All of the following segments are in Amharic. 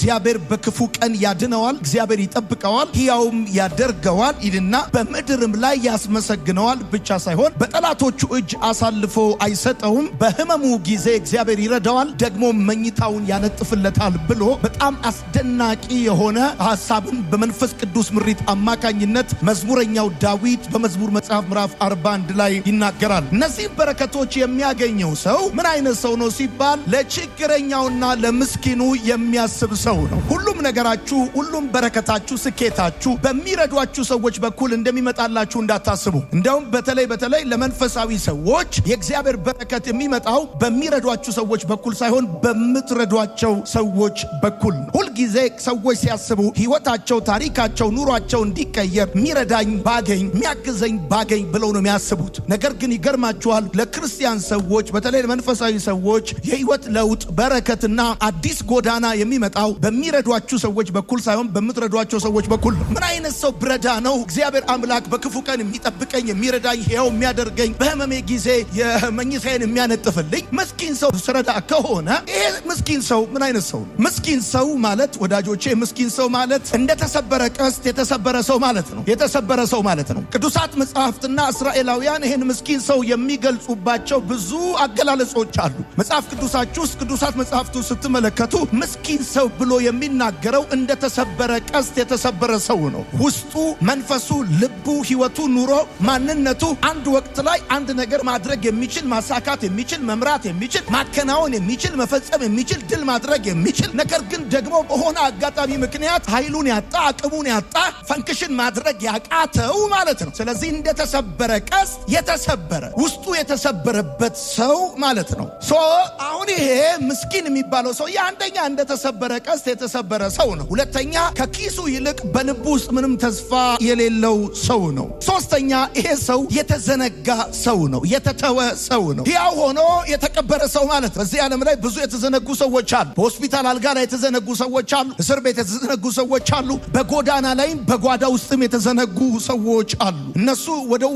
እግዚአብሔር በክፉ ቀን ያድነዋል፣ እግዚአብሔር ይጠብቀዋል፣ ሕያውም ያደርገዋል ይልና በምድርም ላይ ያስመሰግነዋል ብቻ ሳይሆን በጠላቶቹ እጅ አሳልፎ አይሰጠውም፣ በሕመሙ ጊዜ እግዚአብሔር ይረዳዋል፣ ደግሞ መኝታውን ያነጥፍለታል ብሎ በጣም አስደናቂ የሆነ ሐሳብን በመንፈስ ቅዱስ ምሪት አማካኝነት መዝሙረኛው ዳዊት በመዝሙር መጽሐፍ ምዕራፍ 41 ላይ ይናገራል። እነዚህ በረከቶች የሚያገኘው ሰው ምን አይነት ሰው ነው ሲባል ለችግረኛውና ለምስኪኑ የሚያስብ ሰው ነው። ሁሉም ነገራችሁ፣ ሁሉም በረከታችሁ፣ ስኬታችሁ በሚረዷችሁ ሰዎች በኩል እንደሚመጣላችሁ እንዳታስቡ። እንደውም በተለይ ለመንፈሳዊ ሰዎች የእግዚአብሔር በረከት የሚመጣው በሚረዷችሁ ሰዎች በኩል ሳይሆን በምትረዷቸው ሰዎች በኩል ነው። ሁልጊዜ ሰዎች ሲያስቡ ሕይወታቸው፣ ታሪካቸው፣ ኑሯቸው እንዲቀየር ሚረዳኝ ባገኝ፣ ሚያግዘኝ ባገኝ ብለው ነው የሚያስቡት። ነገር ግን ይገርማችኋል ለክርስቲያን ሰዎች በተለይ ለመንፈሳዊ ሰዎች የሕይወት ለውጥ በረከትና አዲስ ጎዳና የሚመጣው በሚረዷችሁ ሰዎች በኩል ሳይሆን በምትረዷቸው ሰዎች በኩል ነው። ምን አይነት ሰው ብረዳ ነው እግዚአብሔር አምላክ በክፉ ቀን የሚጠብቀኝ፣ የሚረዳኝ፣ ሕያው የሚያደርገኝ፣ በሕመሜ ጊዜ የመኝታዬን የሚያነጥፍልኝ? ምስኪን ሰው ስረዳ ከሆነ ይሄ ምስኪን ሰው ምን አይነት ሰው ነው? ምስኪን ሰው ማለት ወዳጆቼ፣ ምስኪን ሰው ማለት እንደተሰበረ ቀስት የተሰበረ ሰው ማለት ነው። የተሰበረ ሰው ማለት ነው። ቅዱሳት መጽሐፍትና እስራኤላውያን ይህን ምስኪን ሰው የሚገልጹባቸው ብዙ አገላለጾች አሉ። መጽሐፍ ቅዱሳችሁ ውስጥ ቅዱሳት መጽሐፍቱ ስትመለከቱ ምስኪን ሰው ብሎ የሚናገረው እንደተሰበረ ቀስት የተሰበረ ሰው ነው። ውስጡ፣ መንፈሱ፣ ልቡ፣ ሕይወቱ፣ ኑሮ፣ ማንነቱ አንድ ወቅት ላይ አንድ ነገር ማድረግ የሚችል፣ ማሳካት የሚችል፣ መምራት የሚችል፣ ማከናወን የሚችል፣ መፈጸም የሚችል፣ ድል ማድረግ የሚችል ነገር ግን ደግሞ በሆነ አጋጣሚ ምክንያት ኃይሉን ያጣ፣ አቅሙን ያጣ፣ ፈንክሽን ማድረግ ያቃተው ማለት ነው። ስለዚህ እንደተሰበረ ቀስት የተሰበረ ውስጡ የተሰበረበት ሰው ማለት ነው። አሁን ይሄ ምስኪን የሚባለው ሰው አንደኛ እንደተሰበረ ቀስት የተሰበረ ሰው ነው። ሁለተኛ ከኪሱ ይልቅ በልቡ ውስጥ ምንም ተስፋ የሌለው ሰው ነው። ሶስተኛ ይሄ ሰው የተዘነጋ ሰው ነው፣ የተተወ ሰው ነው። ሕያው ሆኖ የተቀበረ ሰው ማለት ነው። በዚህ ዓለም ላይ ብዙ የተዘነጉ ሰዎች አሉ። በሆስፒታል አልጋ ላይ የተዘነጉ ሰዎች አሉ። እስር ቤት የተዘነጉ ሰዎች አሉ። በጎዳና ላይም በጓዳ ውስጥም የተዘነጉ ሰዎች አሉ። እነሱ ወደው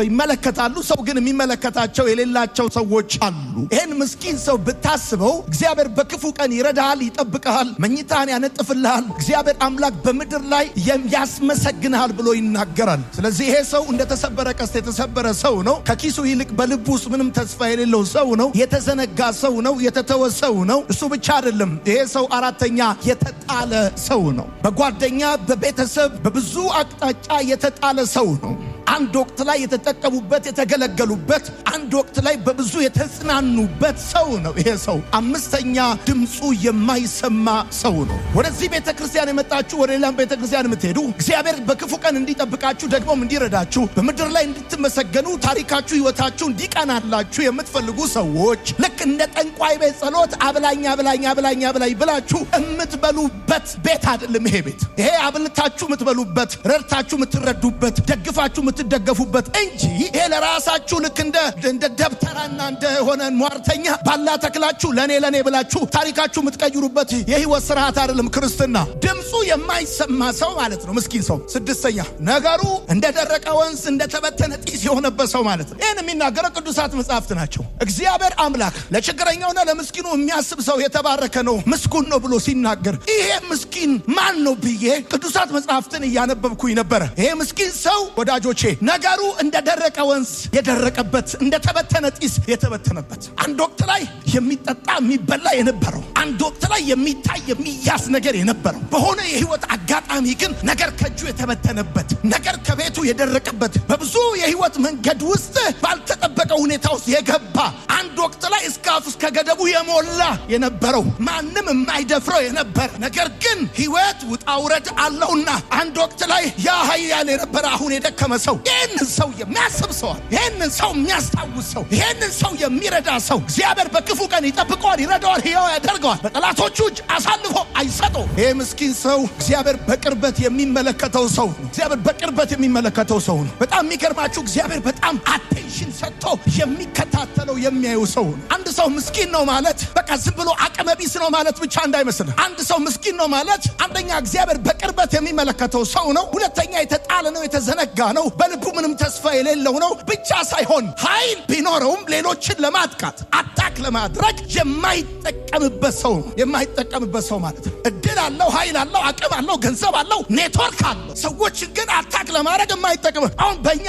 ይመለከታሉ፣ ሰው ግን የሚመለከታቸው የሌላቸው ሰዎች አሉ። ይህን ምስኪን ሰው ብታስበው እግዚአብሔር በክፉ ቀን ይረዳሃል፣ ይጠብቀሃል፣ መኝታን ያነጥፍልሃል፣ እግዚአብሔር አምላክ በምድር ላይ ያስመሰግንሃል ብሎ ይናገራል። ስለዚህ ይሄ ሰው እንደተሰበረ ቀስት የተሰበረ ሰው ነው። ከኪሱ ይልቅ በልቡ ውስጥ ምንም ተስፋ የሌለው ሰው ነው። የተዘነጋ ሰው ነው። የተተወ ሰው ነው። እሱ ብቻ አይደለም። ይሄ ሰው አራተኛ የተጣለ ሰው ነው። በጓደኛ፣ በቤተሰብ፣ በብዙ አቅጣጫ የተጣለ ሰው ነው። አንድ ወቅት ላይ የተጠቀሙበት፣ የተገለገሉበት፣ አንድ ወቅት ላይ በብዙ የተጽናኑበት ሰው ነው። ይሄ ሰው አምስተኛ ድምፁ የማይሰማ ሰው ነው። ወደዚህ ቤተክርስቲያን የመጣችሁ፣ ወደ ሌላም ቤተክርስቲያን የምትሄዱ እግዚአብሔር በክፉ ቀን እንዲጠብቃችሁ ደግሞም እንዲረዳችሁ በምድር ላይ እንድትመሰገኑ ታሪካችሁ፣ ሕይወታችሁ እንዲቀናላችሁ የምትፈልጉ ሰዎች ልክ እንደ ጠንቋይ ቤት ጸሎት አብላኝ አብላኝ አብላኝ አብላኝ ብላችሁ የምትበሉበት ቤት አይደለም። ይሄ ቤት ይሄ አብልታችሁ የምትበሉበት፣ ረድታችሁ የምትረዱበት፣ ደግፋችሁ የምትደገፉበት እንጂ ይሄ ለራሳችሁ ልክ እንደ ደብተራና እንደሆነ ሟርተኛ ባላ ተክላችሁ ለኔ ብላችሁ ታሪካችሁ የምትቀይሩበት የሕይወት ስርዓት አይደለም ክርስትና። ድምፁ የማይሰማ ሰው ማለት ነው ምስኪን ሰው። ስድስተኛ ነገሩ እንደደረቀ ወንዝ እንደተበተነ ጢስ የሆነበት ሰው ማለት ነው። ይህን የሚናገረው ቅዱሳት መጽሐፍት ናቸው። እግዚአብሔር አምላክ ለችግረኛውና ለምስኪኑ የሚያስብ ሰው የተባረከ ነው፣ ምስጉን ነው ብሎ ሲናገር ይሄ ምስኪን ማን ነው ብዬ ቅዱሳት መጽሐፍትን እያነበብኩኝ ነበረ። ይሄ ምስኪን ሰው ወዳጆቼ ነገሩ እንደደረቀ ወንዝ የደረቀበት፣ እንደተበተነ ጢስ የተበተነበት፣ አንድ ወቅት ላይ የሚጠጣ የሚበላ የነበረው፣ አንድ ወቅት ላይ የሚታይ የሚያስ ነገር የነበረው፣ በሆነ የሕይወት አጋጣሚ ግን ነገር ከእጁ የተበተነበት፣ ነገር ከቤቱ የደረቀበት፣ በብዙ የሕይወት መንገድ ውስጥ ባልተጠበቀ ሁኔታ ውስጥ የገባ፣ አንድ ወቅት ላይ እስከ አፍ እስከ ገደቡ የሞላ የነበረው፣ ማንም የማይደፍረው የነበረ፣ ነገር ግን ሕይወት ውጣ ውረድ አለውና አንድ ወቅት ላይ ያ ኃያል የነበረ አሁን የደከመ ሰው፣ ይህንን ሰው የሚያስብ ሰው፣ ይህንን ሰው የሚያስታውስ ሰው፣ ይህንን ሰው የሚረዳ ሰው እግዚአብሔር በክፉ ቀን ይጠብቀዋል፣ ይረዳዋል፣ ሕያው ያደርገዋል፣ በጠላቶቹ እጅ አሳልፎ አይሰጠው። ይህ ምስኪን ሰው እግዚአብሔር በቅርበት የሚመለከተው ሰው ነው። እግዚአብሔር በቅርበት የሚመለከተው ሰው ነው። በጣም የሚገርማችሁ እግዚአብሔር በጣም አቴንሽን ሰጥቶ የሚከታተለው የሚያዩ ሰው ነው። አንድ ሰው ምስኪን ነው ማለት በቃ ዝም ብሎ አቅመ ቢስ ነው ማለት ብቻ እንዳይመስል። አንድ ሰው ምስኪን ነው ማለት አንደኛ እግዚአብሔር በቅርበት የሚመለከተው ሰው ነው። ሁለተኛ የተጣለ ነው፣ የተዘነጋ ነው፣ በልቡ ምንም ተስፋ የሌለው ነው ብቻ ሳይሆን ኃይል ቢኖረውም ሌሎችን ለማጥቃት አታክ ለማድረግ የማይጠቀምበት ሰው ነው። የማይጠቀምበት ሰው ማለት ነው። እድል አለው፣ ኃይል አለው፣ አቅም አለው፣ ገንዘብ አለው፣ ኔትወርክ አለው። ሰዎችን ግን አታክ ለማድረግ የማይጠቅም። አሁን በእኛ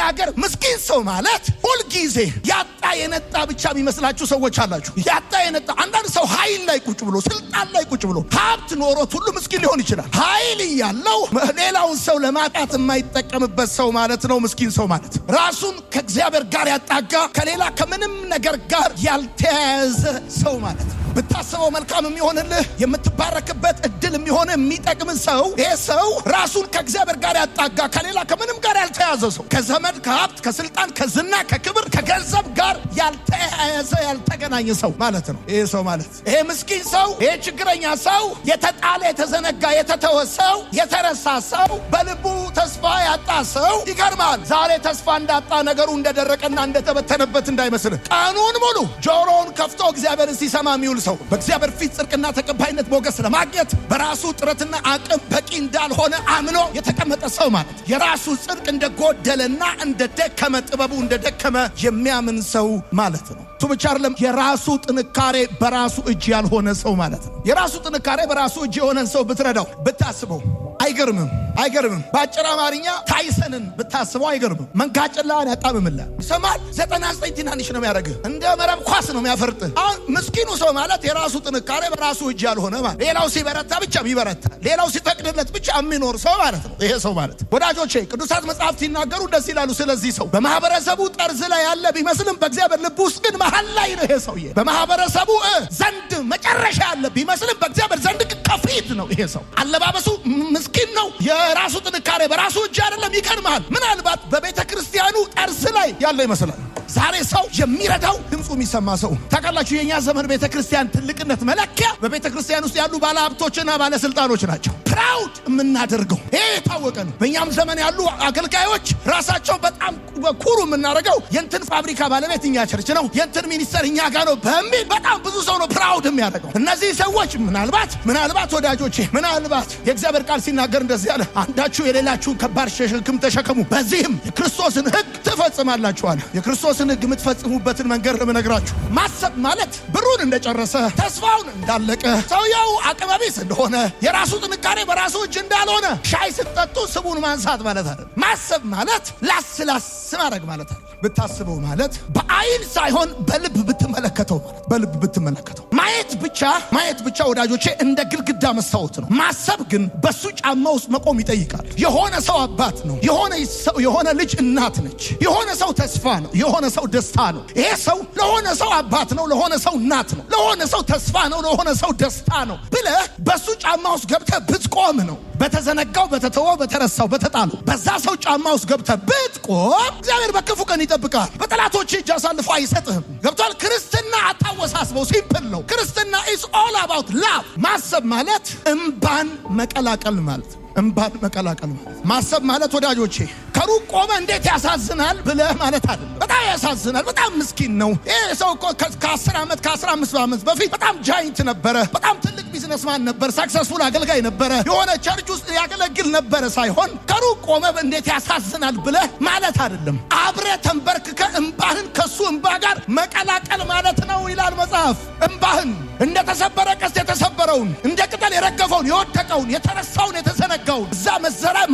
ሀገር ምስኪን ሰው ማለት ሁልጊዜ ያጣ የነጣ ብቻ የሚመስላችሁ ሰዎች አላችሁ። ያጣ የነጣ አንዳንድ ሰው ኃይል ላይ ቁጭ ብሎ ስልጣን ላይ ቁጭ ብሎ ሀብት ኖሮት ሁሉ ምስኪን ሊሆን ይችላል። ኃይል ያለው ሌላውን ሰው ለማጣት የማይጠቀምበት ሰው ማለት ነው ምስኪን ሰው ማለት። ራሱን ከእግዚአብሔር ጋር ያጣጋ ከሌላ ከምንም ነገር ጋር ያልተያያዘ ሰው ማለት ነው። ብታስበው መልካም የሚሆንልህ የምትባረክበት እድል የሚሆን የሚጠቅም ሰው ይሄ ሰው ራሱን ከእግዚአብሔር ጋር ያጣጋ ከሌላ ከምንም ጋር ያልተያዘ ሰው ከዘመድ ከሀብት ከስልጣን ከዝና ከክብር ከገንዘብ ጋር ያልተያያዘ ያልተገናኘ ሰው ማለት ነው ይሄ ሰው ማለት። ይሄ ምስኪን ሰው ይሄ ችግረኛ ሰው የተጣለ የተዘነጋ የተተወ ሰው የተረሳ ሰው በልቡ ተስፋ ያጣ ሰው ይገርማል። ዛሬ ተስፋ እንዳጣ ነገሩ እንደደረቀና እንደተበተነበት እንዳይመስልህ ቀኑን ሙሉ ጆሮውን ከፍቶ እግዚአብሔርን ሲሰማ የሚውል ሰው በእግዚአብሔር ፊት ጽድቅና ተቀባይነት ሞገስ ለማግኘት በራሱ ጥረትና አቅም በቂ እንዳልሆነ አምኖ የተቀመጠ ሰው ማለት የራሱ ጽድቅ እንደጎደለና እንደደከመ ጥበቡ እንደደከመ የሚያምን ሰው ማለት ነው። እሱ ብቻ አይደለም፣ የራሱ ጥንካሬ በራሱ እጅ ያልሆነ ሰው ማለት ነው። የራሱ ጥንካሬ በራሱ እጅ የሆነን ሰው ብትረዳው ብታስበው አይገርምም? በአጭር አማርኛ ታይሰንን ብታስበው አይገርምም? መንጋጭላን ያጣምምልህ ይሰማል። 99 ትናንሽ ነው የሚያደርግህ፣ እንደ መረብ ኳስ ነው የሚያፈርጥህ። አሁን ምስኪኑ ሰው ማለት የራሱ ጥንካሬ በራሱ እጅ ያልሆነ ማለት ሌላው ሲበረታ ብቻ የሚበረታ ሌላው ሲፈቅድለት ብቻ የሚኖር ሰው ማለት ነው ይሄ ሰው ማለት። ወዳጆቼ ቅዱሳት መጽሐፍት ሲናገሩ እንደዚህ ይላሉ ስለዚህ ሰው። በማህበረሰቡ ጠርዝ ላይ ያለ ቢመስልም በእግዚአብሔር ልብ ውስጥ ግን መሀል ላይ ነው ይሄ ሰውዬ። በማህበረሰቡ ዘንድ መጨረሻ ያለ ቢመስልም በእግዚአብሔር ዘንድ ከፊት ነው ይሄ ሰው። አለባበሱ ምስኪን ነው። የራሱ ጥንካሬ በራሱ እጅ አይደለም። ይቀድማል። ምናልባት በቤተ ክርስቲያኑ ጠርዝ ላይ ያለ ይመስላል። ዛሬ ሰው የሚረዳው ድምፁ የሚሰማ ሰው ታውቃላችሁ። የኛ ዘመን ቤተ ክርስቲያን ትልቅነት መለኪያ በቤተ ክርስቲያን ውስጥ ያሉ ባለሀብቶችና ባለስልጣኖች ናቸው። ፕራውድ የምናደርገው ይሄ የታወቀ ነው። በእኛም ዘመን ያሉ አገልጋዮች ራሳቸው በጣም ኩሩ የምናደርገው የእንትን ፋብሪካ ባለቤት እኛ ቸርች ነው፣ የእንትን ሚኒስተር እኛ ጋር ነው በሚል በጣም ብዙ ሰው ነው ፕራውድ የሚያደርገው። እነዚህ ሰዎች ምናልባት ወዳጆቼ ምናልባት የእግዚአብሔር ቃል ሲናገር እንደዚህ ያለ አንዳችሁ የሌላችሁን ከባድ ሸክም ተሸከሙ በዚህም የክርስቶስን ሕግ ትፈጽማላችኋል። የክርስቶስን ሕግ የምትፈጽሙበትን መንገድ ለምነግራችሁ። ማሰብ ማለት ብሩን እንደጨረሰ ተስፋውን እንዳለቀ ሰውየው አቅመቢስ እንደሆነ የራሱ ጥንካሬ በራሱ እጅ እንዳልሆነ ሻይ ስትጠጡ ስቡን ማንሳት ማለት አይደለም። ማሰብ ማለት ላስ ማድረግ ማለት አይደለም። ብታስበው ማለት በአይን ሳይሆን በልብ ብትመለከተው ማለት በልብ ብትመለከተው ማየት ብቻ ወዳጆቼ እንደ ግድግዳ መስታወት ነው። ማሰብ ግን በሱ ጫማ ውስጥ መቆም ይጠይቃል። የሆነ ሰው አባት ነው፣ የሆነ ልጅ እናት ነች፣ የሆነ ሰው ተስፋ ነው፣ የሆነ ሰው ደስታ ነው። ይሄ ሰው ለሆነ ሰው አባት ነው፣ ለሆነ ሰው እናት ነው፣ ለሆነ ሰው ተስፋ ነው፣ ለሆነ ሰው ደስታ ነው ብለህ በሱ ጫማ ውስጥ ገብተህ ብትቆም ነው። በተዘነጋው በተተወው በተረሳው በተጣለው በዛ ሰው ጫማ ውስጥ ገብተህ ብትቆም እግዚአብሔር በክፉ ቀን ይጠብቃል። በጠላቶች እጅ አሳልፎ አይሰጥህም። ገብቷል? ክርስትና አታወሳስበው፣ ሲምፕል ነው። ክርስትና is all about love። ማሰብ ማለት እንባን መቀላቀል ማለት ነው። እንባን መቀላቀል ማለት ማሰብ ማለት ወዳጆቼ ከሩቅ ቆመ እንዴት ያሳዝናል ብለህ ማለት አይደለም። በጣም ያሳዝናል። በጣም ምስኪን ነው ይሄ ሰው እኮ ከ10 ዓመት ከ15 ዓመት በፊት በጣም ጃይንት ነበረ፣ በጣም ትልቅ ቢዝነስማን ነበር፣ ሰክሰስፉል አገልጋይ ነበረ፣ የሆነ ቸርች ውስጥ ያገለግል ነበረ ሳይሆን ከሩቅ ቆመ እንዴት ያሳዝናል ብለህ ማለት አይደለም። አብረ ተንበርክከ እንባህን ከሱ እንባ ጋር መቀላቀል ማለት ነው ይላል መጽሐፍ። እንባህን እንደተሰበረ ቀስት የተሰበረውን እንደ ቅጠል የረገፈውን የወደቀውን የተረሳውን የተዘነጋውን እዛ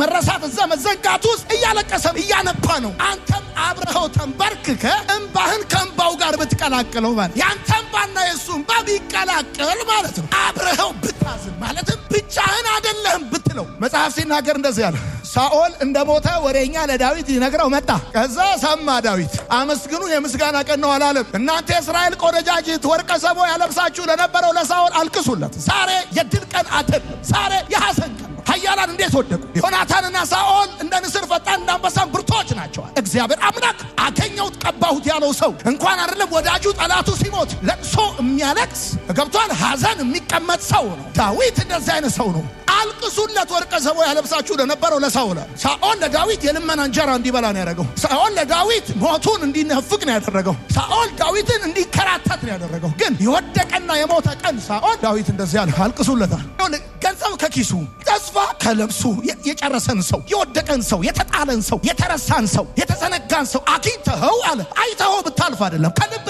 መረሳት እዛ መዘንጋት ውስጥ እያለቀሰ እያነባ ነው። አንተም አብረኸው ተንበርክከ እንባህን ከእንባው ጋር ብትቀላቅለው ማለት ያንተ እንባና የሱ እንባ ቢቀላቀል ማለት ነው። አብረኸው ብታዝን ማለትም ብቻህን አይደለህም ብትለው መጽሐፍ ሲናገር እንደዚህ ያለ ሳኦል እንደሞተ ወሬኛ ለዳዊት ሊነግረው መጣ። ከዛ ሰማ ዳዊት። አመስግኑ የምስጋና ቀን ነው አላለም። እናንተ የእስራኤል ቆነጃጅት ወርቀ ዘቦ ያለብሳችሁ ለነበረው ለሳኦል አልቅሱለት። ዛሬ የድል ቀን አይደለም፣ ዛሬ የሐዘን ቀን ነው። ኃያላን እንዴት ወደቁ! ዮናታንና ሳኦል እንደ ንስር ፈጣን እንደ አንበሳም ብርቶች ናቸዋል። እግዚአብሔር አምላክ አገኘሁት ቀባሁት ያለው ሰው እንኳን አይደለም ወዳጁ ጠላቱ ሲሞት ለቅሶ የሚያለቅስ ገብቷል፣ ሐዘን የሚቀመጥ ሰው ነው። ዳዊት እንደዚህ አይነት ሰው ነው። አልቅሱለት ወርቀ ዘቦ ያለብሳችሁ ለነበረው ለሳኦል። ሳኦል ለዳዊት የልመና እንጀራ እንዲበላ ነው ያደረገው። ሳኦል ለዳዊት ሞቱን እንዲነፍቅ ነው ያደረገው። ሳኦል ዳዊትን እንዲከራተት ነው ያደረገው። ግን የወደቀና የሞተ ቀን ሳኦል ዳዊት እንደዚህ ያለ አልቅሱለታል። ገንዘብ ከኪሱ ተስፋ ከለብሱ የጨረሰን ሰው፣ የወደቀን ሰው፣ የተጣለን ሰው፣ የተረሳን ሰው፣ የተዘነጋን ሰው አግኝተኸው አለ አይተኸው ብታልፍ አይደለም ከልብ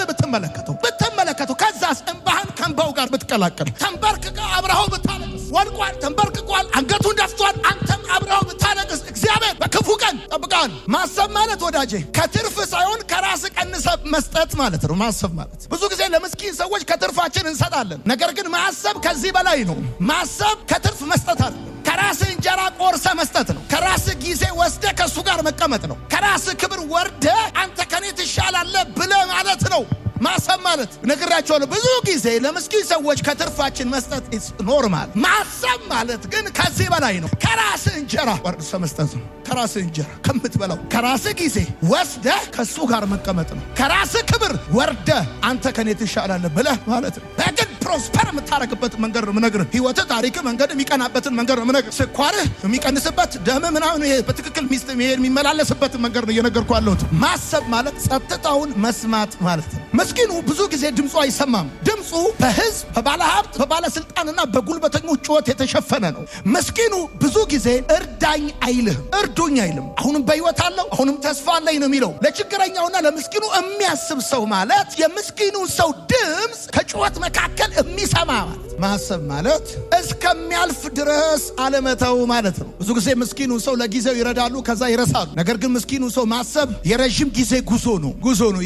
ብትመለከተው ከዛስ እንባህን ከንባው ጋር ብትቀላቀል ተንበርክከ አብረው ብታለቅስ ወድቋል ተንበርክቋል አንገቱን ደፍቷል አንተም አብረው ብታለቅስ እግዚአብሔር በክፉ ቀን ጠብቃል። ማሰብ ማለት ወዳጄ ከትርፍ ሳይሆን ከራስ ቀንሰ መስጠት ማለት ነው። ማሰብ ማለት ብዙ ጊዜ ለምስኪን ሰዎች ከትርፋችን እንሰጣለን። ነገር ግን ማሰብ ከዚህ በላይ ነው። ማሰብ ከትርፍ መስጠት አለ። ከራስ እንጀራ ቆርሰ መስጠት ነው። ከራስ ጊዜ ወስደ ከሱ ጋር መቀመጥ ነው። ከራስ ክብር ወርደ አንተ ከኔ ትሻላለህ ብለ ማለት ነው። ማሰብ ማለት ነግራቸዋለሁ። ብዙ ጊዜ ለምስኪን ሰዎች ከትርፋችን መስጠት ኖርማል። ማሰብ ማለት ግን ከዚህ በላይ ነው። ከራስ እንጀራ ወርሰ መስጠት ነው። ከራስ እንጀራ ከምትበላው ከራስ ጊዜ ወስደ ከሱ ጋር መቀመጥ ነው። ከራስ ክብር ወርደ አንተ ከኔ ትሻላለህ ብለ ማለት ነው። በግል ፕሮስፐር የምታረግበት መንገድ ነው የምነግርህ። ህይወትህ፣ ታሪክህ፣ መንገድ የሚቀናበትን መንገድ ነው የምነግርህ። ስኳርህ የሚቀንስበት፣ ደም ምናምን ይሄ በትክክል ሚስት የሚመላለስበት መንገድ ነው እየነገርኩህ ያለሁት። ማሰብ ማለት ጸጥታውን መስማት ማለት ነው። ምስኪኑ ብዙ ጊዜ ድምፁ አይሰማም። ድምፁ በህዝብ፣ በባለሀብት፣ በባለስልጣንና በጉልበተኞች ጩኸት የተሸፈነ ነው። ምስኪኑ ብዙ ጊዜ እርዳኝ አይልህም፣ እርዱኝ አይልም። አሁንም በህይወት አለው፣ አሁንም ተስፋ አለኝ ነው የሚለው። ለችግረኛውና ለምስኪኑ የሚያስብ ሰው ማለት የምስኪኑ ሰው ድምፅ ከጩኸት መካከል የሚሰማ ማለት። ማሰብ ማለት እስከሚያልፍ ድረስ አለመተው ማለት ነው። ብዙ ጊዜ ምስኪኑ ሰው ለጊዜው ይረዳሉ፣ ከዛ ይረሳሉ። ነገር ግን ምስኪኑ ሰው ማሰብ የረዥም ጊዜ ጉዞ ነው።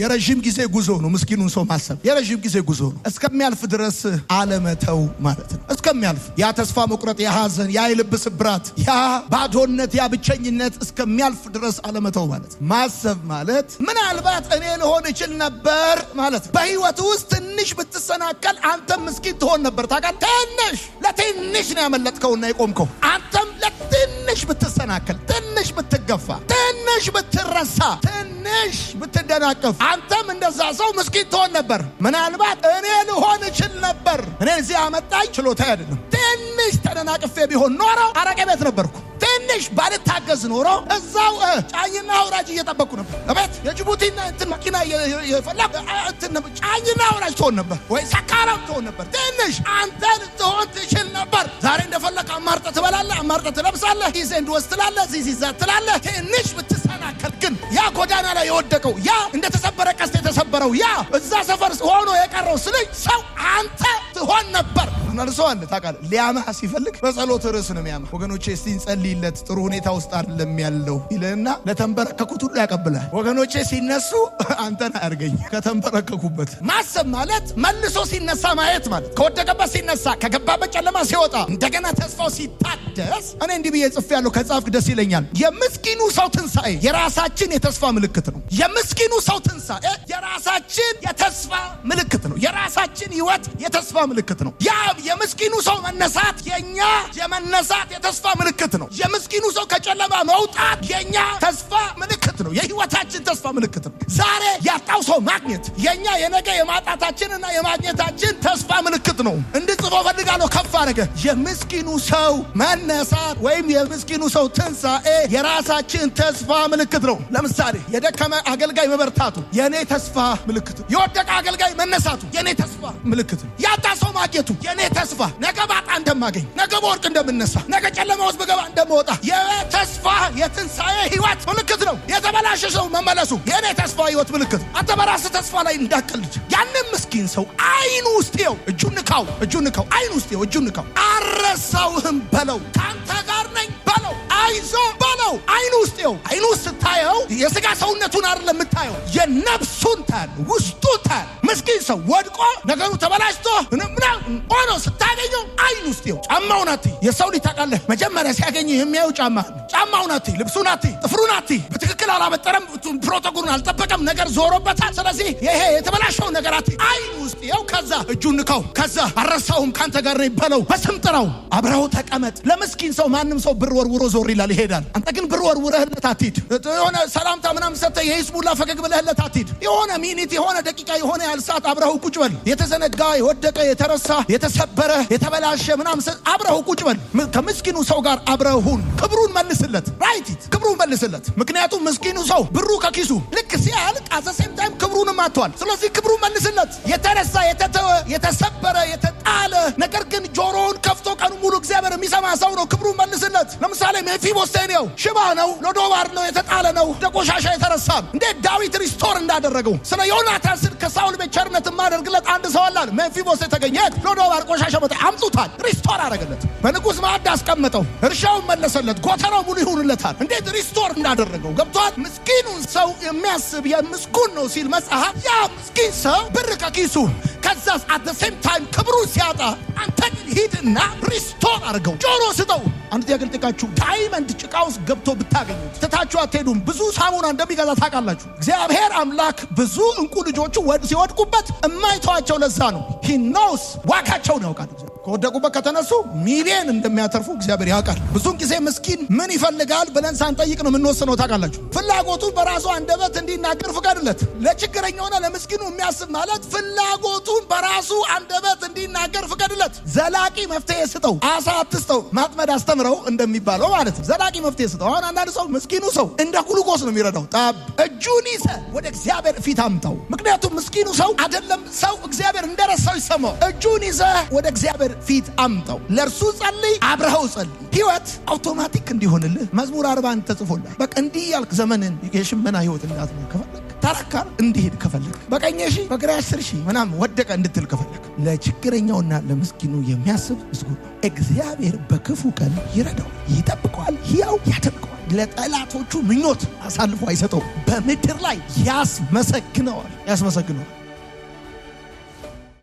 የረዥም ጊዜ ጉዞ ነው። ምስኪኑን ሰው ማሰብ የረዥም ጊዜ ጉዞ ነው። እስከሚያልፍ ድረስ አለመተው ማለት ነው። እስከሚያልፍ ያ ተስፋ መቁረጥ፣ ያ ሐዘን፣ ያ የልብ ስብራት፣ ያ ባዶነት፣ ያ ብቸኝነት እስከሚያልፍ ድረስ አለመተው ማለት ነው። ማሰብ ማለት ምናልባት እኔ ልሆን እችል ነበር ማለት ነው። በህይወት ውስጥ ትንሽ ብትሰናከል አንተም ምስኪን ትሆን ነበር። ትንሽ ለትንሽ ነው ያመለጥከውና የቆምከው። አንተም ለትንሽ ብትሰናከል፣ ትንሽ ብትገፋ፣ ትንሽ ብትረሳ፣ ትንሽ ብትደናቀፍ አንተም እንደዛ ሰው ምስኪን ትሆን ነበር። ምናልባት እኔ ልሆን እችል ነበር። እኔ እዚህ አመጣኝ ችሎታ አይደለም። ትንሽ ተደናቅፌ ቢሆን ኖሮ አረቄ ቤት ነበርኩ። ትንሽ ባልታገዝ ኖሮ እዛው ጫኝና አውራጅ እየጠበቅኩ ነበር። እቤት የጅቡቲና እንትን መኪና የፈለግ ጫኝና አውራጅ ትሆን ነበር ወይ ሰካራም ትሆን ነበር። ትንሽ አንተ ልትሆን ትችል ነበር። ዛሬ እንደፈለግ አማርጠ ትበላለህ፣ አማርጠ ትለብሳለህ፣ ጊዜ እንድወስድ ትላለህ፣ ዚዛ ትላለህ። ትንሽ ብትሰናከል ግን ያ ጎዳና ላይ የወደቀው ያ እንደተሰበረ ቀስት የተሰበረው ያ እዛ ሰፈር ሆኖ የቀረው ስልኝ ሰው አንተ ትሆን ነበር። እናልሰው አለ ታውቃለህ። ሊያማህ ሲፈልግ በጸሎት ርዕስ ነው የሚያማህ። ወገኖቼ እስቲ እንጸልይለት፣ ጥሩ ሁኔታ ውስጥ አይደለም ያለው ይለና ለተንበረከኩት ሁሉ ያቀብላል። ወገኖቼ ሲነሱ አንተን አያርገኝ ከተንበረከኩበት። ማሰብ ማለት መልሶ ሲነሳ ማየት ማለት፣ ከወደቀበት ሲነሳ፣ ከገባበት ጨለማ ሲወጣ፣ እንደገና ተስፋው ሲታደስ። እኔ እንዲህ ብዬ ጽፌያለሁ፣ ከጻፍክ ደስ ይለኛል። የምስኪኑ ሰው ትንሣኤ የራሳችን የተስፋ ምልክት ነው። የምስኪኑ ሰው ትንሣኤ የራሳችን የተስፋ ምልክት ነው። የራሳችን ህይወት የተስፋ ምልክት ነው። ያ የምስኪኑ ሰው መነሳት የኛ የመነሳት የተስፋ ምልክት ነው። የምስኪኑ ሰው ከጨለማ መውጣት የኛ ተስፋ ምልክት ነው። የህይወታችን ተስፋ ምልክት ነው። ዛሬ ያጣው ሰው ማግኘት የኛ የነገ የማጣታችንና የማግኘታችን ተስፋ ምልክት ነው። እንድጽፈው ፈልጋለሁ። ከፍ አድርገ የምስኪኑ ሰው መነሳት ወይም የምስኪኑ ሰው ትንሣኤ የራሳችን ተስፋ ምልክት ነው። ለምሳሌ የደከመ አገልጋይ መበርታቱ የኔ ተስፋ ምልክት ነው። የወደቀ አገልጋይ መነሳቱ የኔ ተስፋ ምልክት ነው። ያጣ ሰው ማግኘቱ የኔ ተስፋ፣ ነገ ባጣ እንደማገኝ፣ ነገ በወርቅ እንደምነሳ፣ ነገ ጨለማ ውስጥ በገባ እንደምወጣ የተስፋ የትንሣኤ ህይወት ምልክት ነው። የተበላሸ ሰው መመለሱ የኔ ተስፋ ህይወት ምልክት ነው። አንተ በራስህ ተስፋ ላይ እንዳትቀልድ። ያንን ምስኪን ሰው አይኑ ውስጥ ይኸው፣ እጁን ንካው፣ አይኑ ውስጥ ይኸው፣ እጁን ንካው። አልረሳውህም በለው፣ ካንተ ጋር ነኝ በለው፣ አይዞ በለው። አይኑ ውስጥ ይኸው፣ አይኑ ውስጥ ስታየው የስጋ ሰውነቱን አይደለም የምታየው፣ የነፍሱን ታያለህ፣ ውስጡን ታያለህ። ምስኪን ሰው ወድቆ ነገሩ ተበላሽቶ ምናምን ሆኖ ስታገኘው አይኑ ውስጥ ይኸው። ጫማውን አትይ። የሰው ልጅ ታውቃለህ መጀመሪያ ሲያገኝ የሚያየው ጫማውን አትይ፣ ልብሱን አትይ፣ ጥፍሩን አትይ። በትክክል አላበጠረም፣ ፕሮቶኮሉን አልጠበቀም፣ ነገር ዞሮበታል። ስለዚህ ይሄ የተበላሸው ነገር አትይ። አይኑ ውስጥ ይኸው። ከዛ እጁን ንካው። ከዛ አልረሳውም ካንተ ጋር ነኝ በለው፣ በስም ጥራው፣ አብረው ተቀመጥ። ለምስኪን ሰው ማንም ሰው ብር ወርውሮ ዞር ይላል፣ ይሄዳል። አንተ ግን ብር ወርውረህለት አትሂድ። የሆነ ሰላምታ ምናምን ሰጥተህ የሂዝቡላ ፈገግ ብለህለት አትሂድ። የሆነ ሚኒት፣ የሆነ ደቂቃ፣ የሆነ ያህል ሰዓት አብረው ቁጭ በል። የተዘነጋ፣ የወደቀ፣ የተረሳ፣ የተሰበረ፣ የተበላሸ ምናምን አብረው ቁጭ በል። ከምስኪኑ ሰው ጋር አብረሁን ክብሩን መልስለት። ራይት ክብሩን መልስለት። ምክንያቱም ምስኪኑ ሰው ብሩ ከኪሱ ልክ ሲያልቅ አዘሴም ታይም ክብሩንም አጥቷል። ስለዚህ ክብሩን መልስለት። የተረሳ፣ የተተወ፣ የተሰበረ፣ የተጣለ ነገር ግን ጆሮውን ከፍቶ ቀኑ ሙሉ እግዚአብሔር የሚሰማ ሰው ነው ክብሩን መልስለት። ለምሳሌ ሜፊቦስቴን ነው፣ ሽባ ነው፣ ሎዶባር ነው፣ የተጣለ ነው፣ ደቆሻሻ የተረሳ እንዴት ዳዊት ሪስቶር እንዳደረገው ስለ ዮናታን ስል ከሳውል ቤት ቸርነት ማደርግለት አንድ ሰው አለ። ሜፊቦስቴ ተገኘት፣ ሎዶባር ቆሻሻ መጣ አምጡታል፣ ሪስቶር አደረገለት። በንጉስ ማዕድ አስቀመጠው፣ እርሻውን መለሰለት፣ ጎተራው ሙሉ ይሁንለታል። እንዴት ሪስቶር እንዳደረገው ገብቷል። ምስኪኑን ሰው የሚያስብ የምስኩን ነው ሲል መጽሐፍ ያ ምስኪን ሰው ብር ከኪሱ ከዛስ አት ሴም ታይም ክብሩን ሲያጣ አንተ ግን ሂድና ሪስቶር አድርገው። ጆሮ ስጠው። አንተ ያገልጥቃችሁ ዳይመንድ ጭቃ ውስጥ ገብቶ ብታገኙት ትታችሁ አትሄዱም። ብዙ ሳሙና እንደሚገዛ ታውቃላችሁ። እግዚአብሔር አምላክ ብዙ እንቁ ልጆቹ ሲወድቁበት እማይተዋቸው ለዛ ነው። ሂ ኖውስ ዋጋቸውን ያውቃል። ከወደቁበት ከተነሱ ሚሊየን እንደሚያተርፉ እግዚአብሔር ያውቃል። ብዙን ጊዜ ምስኪን ምን ይፈልጋል ብለን ሳንጠይቅ ነው የምንወስነው። ታውቃላችሁ ፍላጎቱን በራሱ አንደበት እንዲናገር ፍቀድለት። ለችግረኛውና ለምስኪኑ የሚያስብ ማለት ፍላጎቱን በራሱ አንደበት እንዲናገር ፍቀድለት። ዘላቂ መፍትሄ ስጠው። አሳ አትስጠው፣ ማጥመድ አስተምረው እንደሚባለው ማለት ነው። ዘላቂ መፍትሄ ስጠው። አሁን አንዳንድ ሰው ምስኪኑ ሰው እንደ ግሉኮስ ነው የሚረዳው። ጣብ እጁን ይዘህ ወደ እግዚአብሔር ፊት አምጣው። ምክንያቱም ምስኪኑ ሰው አይደለም ሰው እግዚአብሔር እንደረሳው ይሰማው። እጁን ይዘህ ወደ እግዚአብሔር ፊት አምጣው። ለእርሱ ጸልይ፣ አብረኸው ጸልይ። ህይወት አውቶማቲክ እንዲሆንልህ መዝሙር 40 ተጽፎልሃል። በቃ እንዲህ ያልክ ዘመንን የሽመና ህይወት እንዳትኖር ከፈለግ ተረካር እንዲሄድ ከፈለግ በቀኝ ሺህ በግራ 10 ሺህ ምናምን ወደቀ እንድትል ከፈለግ ለችግረኛውና ለምስኪኑ የሚያስብ ምስጉን ነው። እግዚአብሔር በክፉ ቀን ይረዳው፣ ይጠብቀዋል፣ ሕያው ያደርገዋል። ለጠላቶቹ ምኞት አሳልፎ አይሰጠው። በምድር ላይ ያስመሰግነዋል።